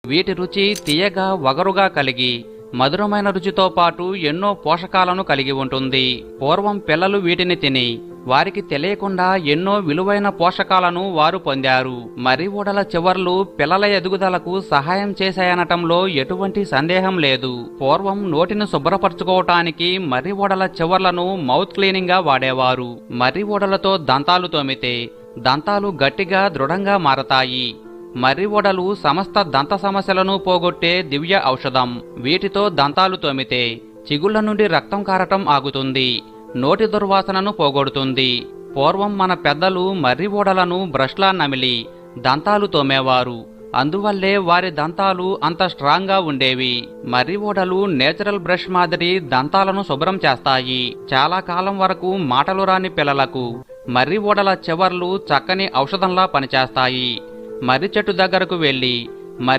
వీటి రుచి తీయగా వగరుగా కలిగి మధురమైన రుచితో పాటు ఎన్నో పోషకాలను కలిగి ఉంటుంది. పూర్వం పిల్లలు వీటిని తిని వారికి తెలియకుండా ఎన్నో విలువైన పోషకాలను వారు పొందారు. మర్రి ఊడల చివర్లు పిల్లల ఎదుగుదలకు సహాయం చేశాయనటంలో ఎటువంటి సందేహం లేదు. పూర్వం నోటిని శుభ్రపరచుకోవటానికి మర్రి ఊడల చివర్లను మౌత్ క్లీనింగ్ గా వాడేవారు. మర్రి ఊడలతో దంతాలు తోమితే దంతాలు గట్టిగా దృఢంగా మారతాయి. మర్రి ఊడలు సమస్త దంత సమస్యలను పోగొట్టే దివ్య ఔషధం. వీటితో దంతాలు తోమితే చిగుళ్ల నుండి రక్తం కారటం ఆగుతుంది, నోటి దుర్వాసనను పోగొడుతుంది. పూర్వం మన పెద్దలు మర్రి ఊడలను బ్రష్లా నమిలి దంతాలు తోమేవారు. అందువల్లే వారి దంతాలు అంత స్ట్రాంగ్ గా ఉండేవి. మర్రి ఊడలు నేచురల్ బ్రష్ మాదిరి దంతాలను శుభ్రం చేస్తాయి. చాలా కాలం వరకు మాటలు రాని పిల్లలకు మర్రి ఊడల చివర్లు చక్కని ఔషధంలా పనిచేస్తాయి. మర్రి చెట్టు దగ్గరకు వెళ్లి